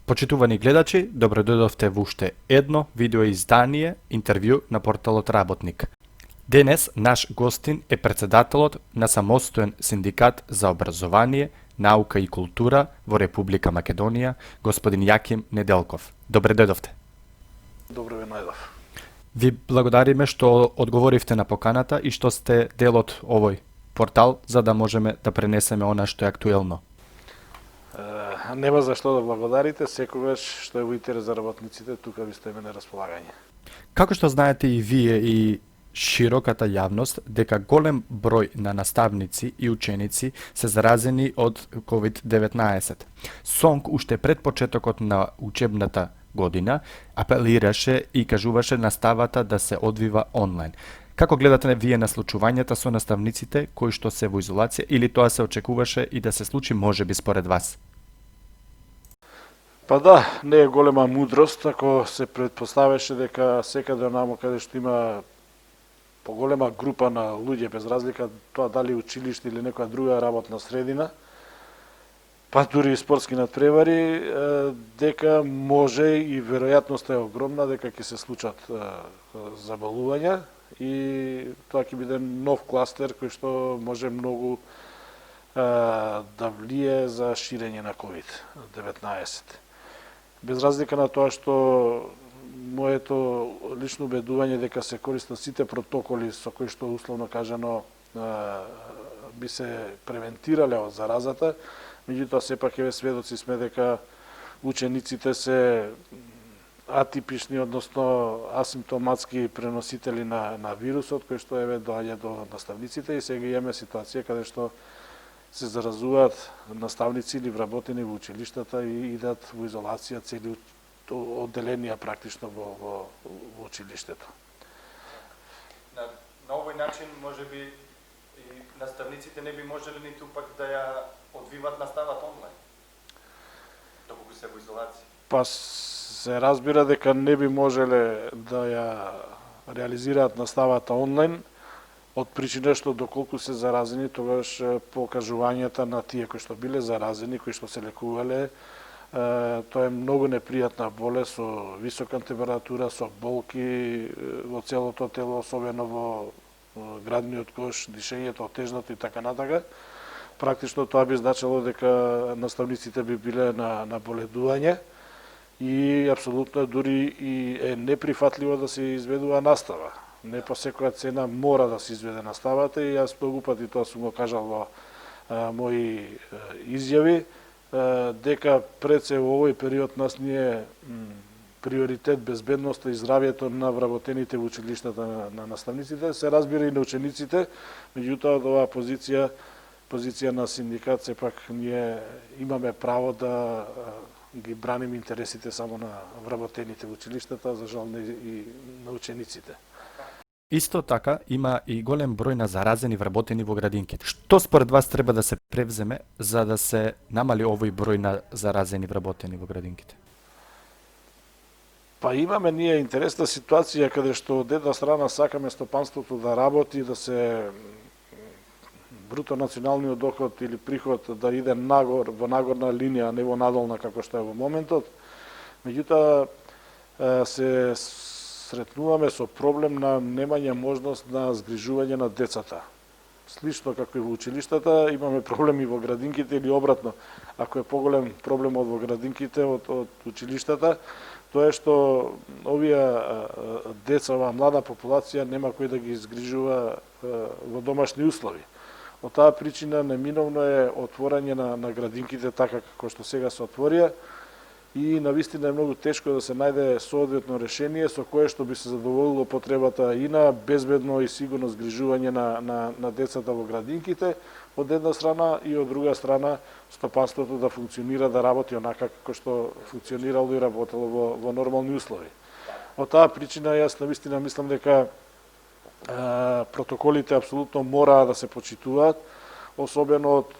Почитувани гледачи, добродојдовте во уште едно видео издание, интервју на порталот Работник. Денес наш гостин е председателот на самостоен синдикат за образование, наука и култура во Република Македонија, господин Јаким Неделков. Добре дојдовте. Добро ве најдов. Ви благодариме што одговоривте на поканата и што сте дел од овој портал за да можеме да пренесеме она што е актуелно. Нема за што да благодарите, секогаш што е во интерес за работниците, тука ви стоиме на располагање. Како што знаете и вие и широката јавност дека голем број на наставници и ученици се заразени од COVID-19. СОНК уште пред почетокот на учебната година апелираше и кажуваше наставата да се одвива онлайн. Како гледате вие на случувањата со наставниците кои што се во изолација или тоа се очекуваше и да се случи можеби според вас? Па да, не е голема мудрост ако се предпоставеше дека секаде онамо каде што има поголема група на луѓе, без разлика тоа дали училиште или некоја друга работна средина, па дури и спортски надпревари, дека може и веројатноста е огромна дека ќе се случат заболувања и тоа ќе биде нов кластер кој што може многу да влие за ширење на COVID-19. Без разлика на тоа што моето лично убедување дека се користат сите протоколи со кои што условно кажано би се превентирале од заразата, меѓутоа сепак еве сведоци сме дека учениците се атипични, односно асимптоматски преносители на вирусот кој што еве доаѓа до наставниците и сега имаме ситуација каде што се заразуваат наставници или вработени во училиштата и идат во изолација цели одделенија практично во училиштето. На овој начин можеби и наставниците не би можеле ниту пак да ја одвиват наставата онлайн, доколку се во изолација. Па се разбира дека не би можеле да ја реализираат наставата онлайн, од причина што доколку се заразени, тогаш покажувањата на тие кои што биле заразени, кои што се лекувале, тоа е многу непријатна болест со висока температура, со болки во целото тело, особено во градниот кош, дишењето отежнато и така натака. Практично тоа би значило дека наставниците би биле на боледување и апсолутно дури и е неприфатливо да се изведува настава. Не по секоја цена мора да се изведе наставата и јас многу пати тоа сум го кажал во мои изјави, дека пред се во овој период нас ни е приоритет безбедноста и здравјето на вработените во училиштата на наставниците, се разбира и на учениците, меѓутоа од оваа позиција на синдикат сепак ние имаме право да ги браним интересите само на вработените во училиштата, за жал не и на учениците. Исто така има и голем број на заразени вработени во градинките. Што според вас треба да се превземе за да се намали овој број на заразени вработени во градинките? Па имаме ние интересна ситуација каде што од една страна сакаме стопанството да работи, да се бруто националниот доход или приход да иде нагор, во нагорна линија, а не во надолна како што е во моментот. Меѓутоа се сретнуваме со проблем на немање можност на згрижување на децата. Слично како и во училиштата, имаме проблеми во градинките или обратно. Ако е поголем проблемот во градинките од училиштата, тоа е што овие деца, оваа млада популација нема кој да ги згрижува во домашни услови. Од таа причина неминовно е отворање на градинките така како што сега се отворија и навистина е многу тешко да се најде соодветно решение со кое што би се задоволило потребата и на безбедно и сигурно згрижување на децата во градинките од една страна и од друга страна стопанството да функционира, да работи онака како што функционирало и работело во нормални услови. Од таа причина јас навистина мислам дека протоколите апсолутно мора да се почитуваат, особено од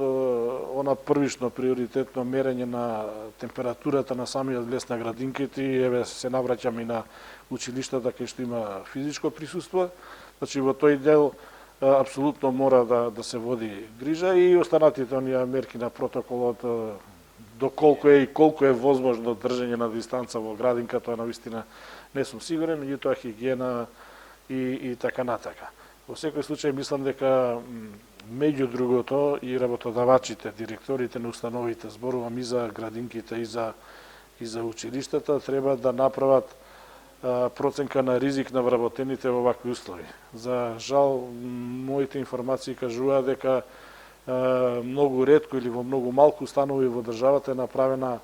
она првично приоритетно мерење на температурата на самиот лес на градинките и еве се навраќам и на училиштата кај што има физичко присуство. Значи во тој дел апсолутно мора да се води грижа и останатите оние мерки на протоколот доколку е и колку е возможно држење на дистанца во градинка, тоа навистина не сум сигурен, меѓутоа хигиена и така натака. Во секој случај мислам дека меѓу другото и работодавачите, директорите на установите, зборувам и за градинките и за училиштата, треба да направат проценка на ризик на вработените во вакви услови. За жал, моите информации кажуваат дека многу ретко или во многу малку установи во државата е направена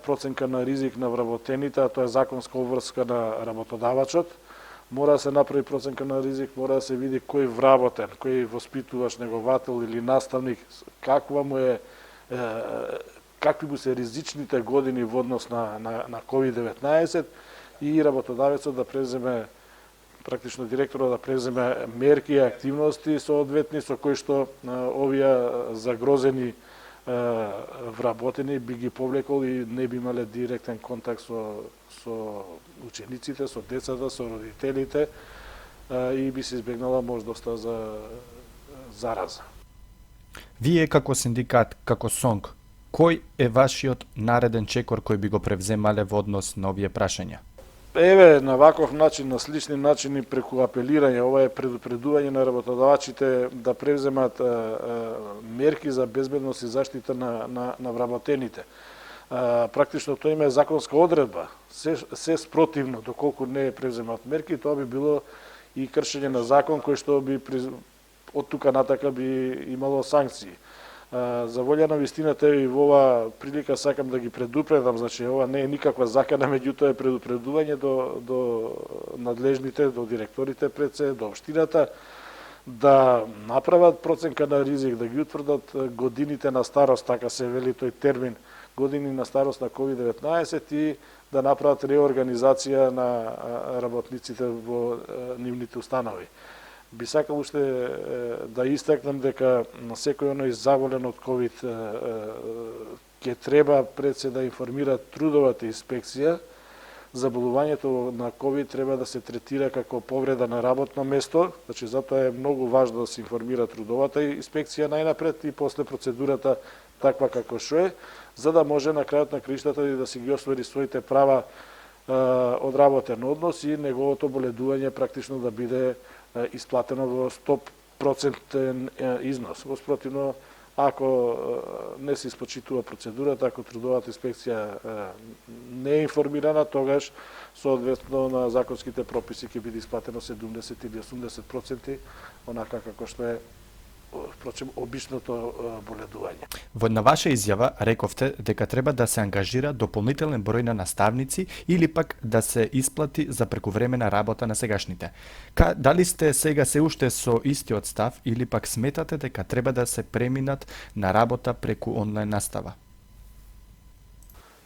проценка на ризик на вработените, а тоа е законска обврска на работодавачот. Мора да се направи проценка на ризик, мора да се види кој вработен, кој воспитуваш, неговател или наставник, какви му се ризичните години во однос на COVID-19 и работодавецот да преземе, практично директорот да преземе мерки и активности соодветни со кои што овие загрозени вработени би ги повлекол и не би имале директен контакт со учениците, со децата, со родителите и би се избегнала можноста за зараза. Вие како синдикат, како СОНК, кој е вашиот нареден чекор кој би го превземале во однос на овие прашања? Еве, на ваков начин, на слични начини, преку апелирање, ова е предупредување на работодавачите да превземат мерки за безбедност и заштита на вработените. Практично тоа има законска одредба. Се спротивно, доколку не превземат мерки, тоа би било и кршење на закон кој што би од тука натака би имало санкции. За волја на вистината и во ова прилика сакам да ги предупредам, значи ова не е никаква закана, меѓутоа е предупредување до надлежните, до директорите пред се, до општината, да направат проценка на ризик, да ги утврдат годините на старост, така се вели тој термин, години на старост на COVID-19 и да направат реорганизација на работниците во нивните установи. Би сакал уште да истакнам дека на секој оној заболен од ковид ќе треба пред се да информира трудовата инспекција. Заболувањето на ковид треба да се третира како повреда на работно место, значи затоа е многу важно да се информира трудовата инспекција најнапред и после процедурата таква како што е, за да може на крајот на краиштата да си ги оствари своите права од работен однос и неговото боледување практично да биде исплатено во 100% износ. Во спротивно, ако не се испочитува процедурата, ако трудовата инспекција не е информирана, тогаш соодветно на законските прописи ќе биде исплатено 70 или 80%, онака како што е впрочем обичното боледување. Во една ваша изјава рековте дека треба да се ангажира дополнителен број на наставници или пак да се исплати за прекувремена работа на сегашните. Дали сте сега се уште со истиот став или пак сметате дека треба да се преминат на работа преку онлайн настава?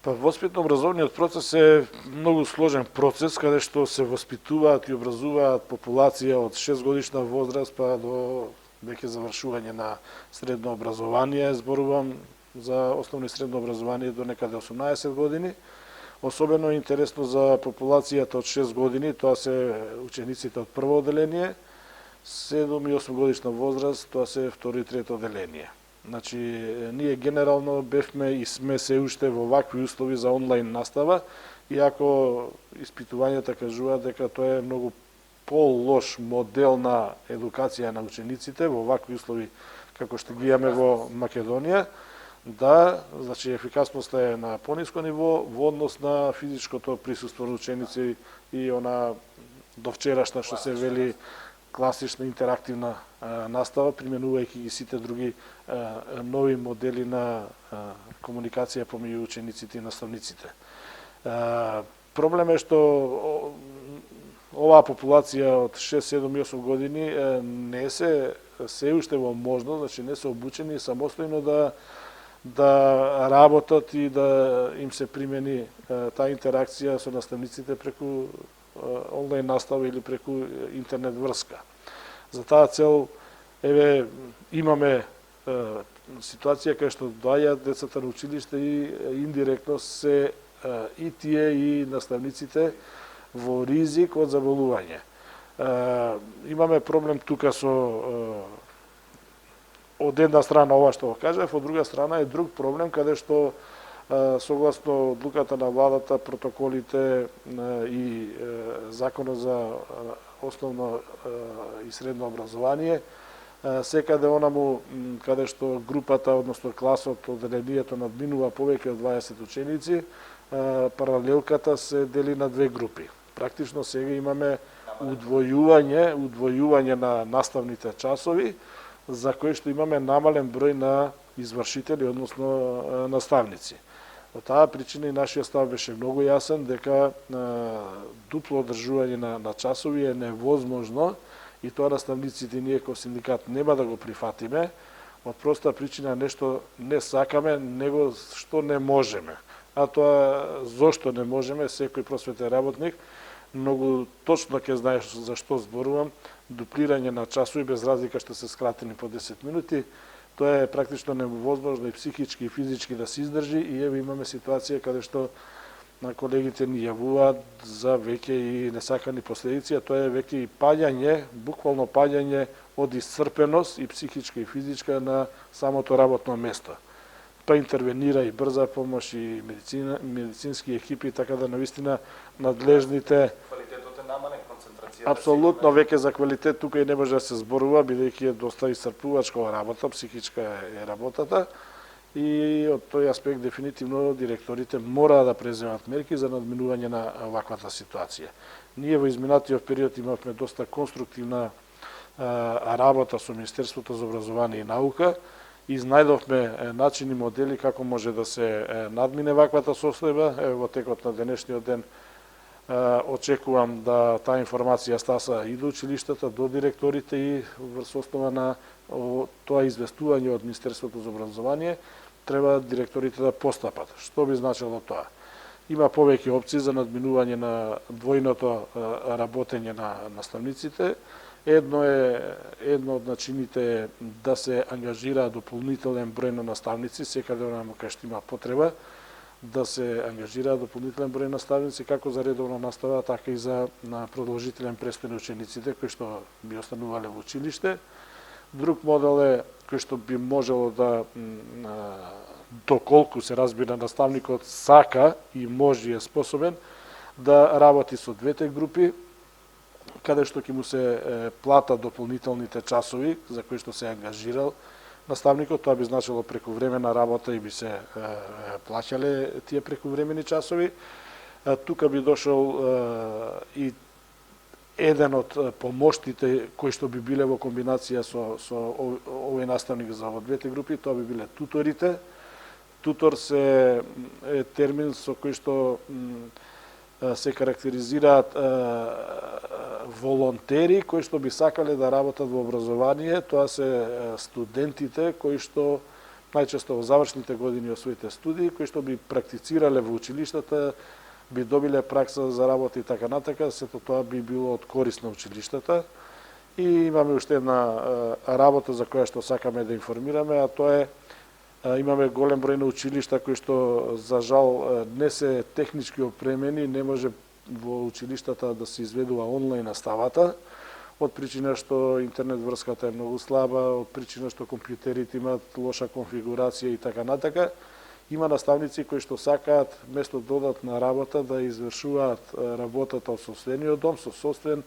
Па воспитно-образовниот процес е многу сложен процес каде што се воспитуваат и образуваат популација од 6 годишна возраст па до веќе завршување на средно образование, зборувам за основно и средно образование до некаде 18 години. Особено интересно за популацијата од 6 години, тоа се учениците од прво оделение, 7 и 8 годишна возраст, тоа се второ и трето оделение. Значи, ние генерално бевме и сме се уште во вакви услови за онлайн настава, иако испитувањата кажуваат дека тоа е многу по-лош модел на едукација на учениците во вакви услови како што ги имаме во Македонија, да, значи ефикасноста е на пониско ниво во однос на физичкото присуство на ученици и она до вчерашна што се вели класична интерактивна настава, применувајќи ги сите други нови модели на комуникација помеѓу учениците и наставниците. Проблем е што оваа популација од 6, 7 и 8 години не се уште во можност, значи не се обучени самостојно да работат и да им се примени таа интеракција со наставниците преку онлайн настава или преку интернет врска. За таа цел, еве, имаме ситуација кај што доаѓаат децата на училиште и индиректно се и тие и наставниците во ризик од заболување. Имаме проблем тука со од една страна ова што го кажав, од друга страна е друг проблем каде што согласно одлуката на владата, протоколите и законот за основно и средно образование, секаде онаму каде што групата, односно класот, одделението надминува повеќе од 20 ученици, паралелката се дели на две групи. Практично сега имаме удвојување на наставните часови, за кои што имаме намален број на извршители, односно наставници. Од таа причина и нашиот став беше многу јасен дека дупло одржување на часови е невозможно и тоа наставниците ние како синдикат нема да го прифатиме, од проста причина нешто не сакаме, него што не можеме. А тоа зошто не можеме, секој просветен работник многу точно ќе знаеш за што зборувам, дуплирање на часови без разлика што се скратени по 10 минути, тоа е практично невозможно и психички и физички да се издржи и еве имаме ситуација каде што на колегите ни јавуваат за веќе и несакани последици, а тоа е веќе и паѓање, буквално паѓање од исцрпеност и психичка и физичка на самото работно место. Па интервенира и брза помош и медицински екипи, така да навистина надлежните. Квалитетот е намален, концентрацијата. Апсолутно веќе за квалитет тука и не може да се зборува, бидејќи е доста исцрпувачка работа, психичка е работата. И од тој аспект дефинитивно директорите мора да преземат мерки за надминување на ваквата ситуација. Ние во изминатиот период имавме доста конструктивна работа со Министерството за образование и наука, изнајдовме начини, модели како може да се надмине ваквата состојба. Во текот на денешниот ден очекувам да таа информација стаса и до училиштата, до директорите и врз основа на тоа известување од Министерството за образование треба директорите да постапат. Што би значило тоа? Има повеќе опции за надминување на двојното работење на наставниците. Едно од начините е да се ангажира дополнителен број на наставници, секаде онаму кај што има потреба да се ангажира дополнителен број наставници како за редовна настава, така и за продолжителен престој на учениците кои што би останувале во училиште. Друг модел е кој што би можело да доколку се разбира наставникот сака и може и е способен да работи со двете групи, каде што ќе му се плата дополнителните часови за кои што се ангажирал наставникот. Тоа би значило прекувремена работа и би се плаќале тие прекувремени часови. Тука би дошол и еден од помоштите кои што би биле во комбинација со овој наставник за во двете групи, тоа би биле туторите. Тутор е термин со кој што се карактеризираат волонтери кои што би сакале да работат во образование. Тоа се студентите кои што најчесто во завршните години од своите студии, кои што би практицирале во училиштата, би добиле пракса за работа и така натака, сето тоа би било од корист на училиштата. И имаме уште една работа за која што сакаме да информираме, а тоа е имаме голем број на училишта кои што за жал не се технички опремени, не може во училиштата да се изведува онлайн наставата, од причина што интернет врската е многу слаба, од причина што компјутерите имаат лоша конфигурација и така натака. Има наставници кои што сакаат место додатна работа да извршуваат работата од сопствениот дом, со сопствен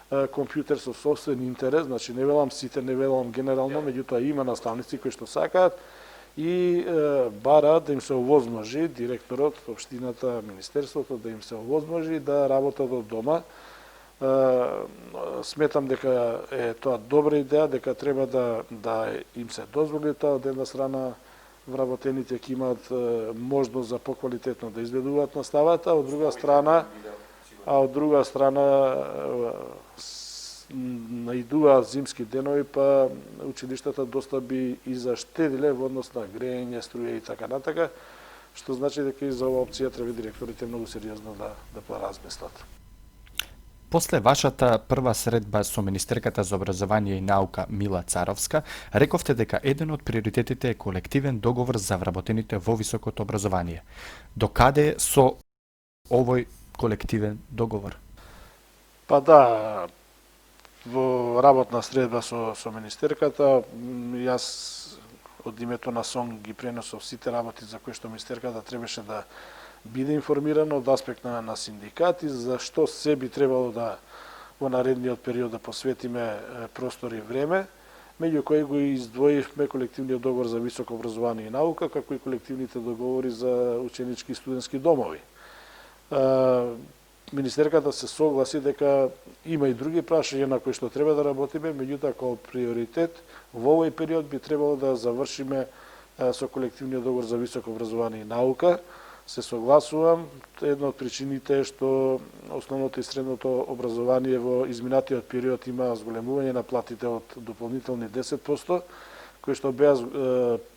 компјутер, со сопствен интерес, значи не велам сите, не велам генерално, меѓутоа има наставници кои што сакаат и бараат да им се овозможи, директорот, општината, министерството, да им се овозможи да работат од дома. Сметам дека е тоа добра идеја, дека треба да им се дозволи тоа. Од една страна вработените ќе имаат можност за поквалитетно да изведуваат наставата, од друга страна наидуваат зимски денови, па училиштата доста би и заштедиле во однос на грејење, струја и така натака, што значи дека и за оваа опција треба директорите многу сериозно да поразмислат. После вашата прва средба со министерката за образование и наука Мила Царовска, рековте дека еден од приоритетите е колективен договор за вработените во високото образование. Докаде со овој колективен договор? Па да, во работна средба со министерката, јас од името на СОНГ ги пренесов сите работи за кои што министерката требаше да биде информирана од аспект на синдикати, за што се би требало да во наредниот период да посветиме простор и време, меѓу кои го издвоивме колективниот договор за високо образование и наука, како и колективните договори за ученички и студентски домови. Министерката се согласи дека има и други прашања на кои што треба да работиме, меѓутоа како приоритет во овој период би требало да завршиме со колективниот договор за високо образование и наука. Се согласувам, една од причините е што основното и средното образование во изминатиот период има зголемување на платите од дополнителни 10%, кои што беа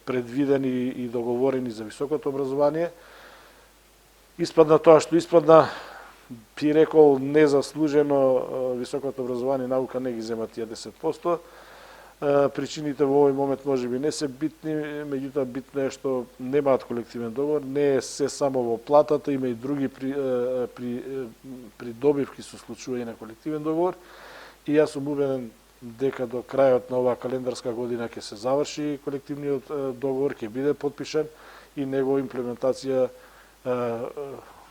предвидени и договорени за високото образование. Испадна тоа што испадна, би рекол незаслужено, високото образование и наука не ги зема тие 10%. Причините во овој момент може би не се битни, меѓутоа битно е што немаат колективен договор, не е се само во платата, има и други придобивки со случување на колективен договор. И јас сум убеден дека до крајот на оваа календарска година ќе се заврши колективниот договор, ќе биде подпишан и негова имплементација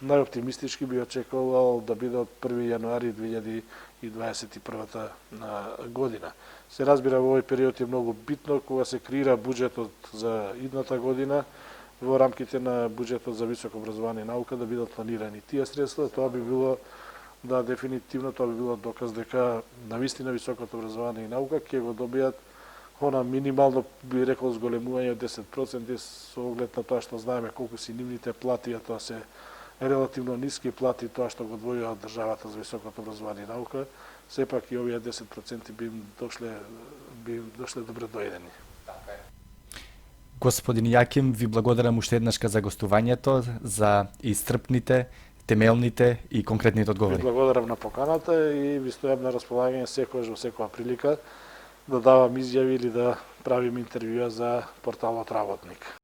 најоптимистички би очекувал да биде од 1 јануари 2021 година. Се разбира, во овој период е многу битно кога се креира буџетот за идната година, во рамките на буџетот за високо образование и наука да бидат планирани тие средства. Тоа би било, да, дефинитивно тоа би било доказ дека навистина високото образование и наука ќе го добијат она минимално, би рекол, зголемување од 10% со оглед на тоа што знаеме колку се нивните плати, а тоа се релативно ниски плати, тоа што го одвојува државата за високото образование и наука, сепак и овие 10% би им дошле добре доедени. Господин Јаким, ви благодарам уште еднашка за гостувањето, за исцрпните, темелните и конкретните одговори. Ви благодарам на поканата и ви стојам на располагање секогаш во секоја прилика да давам изјави или да правим интервјуа за порталот Работник.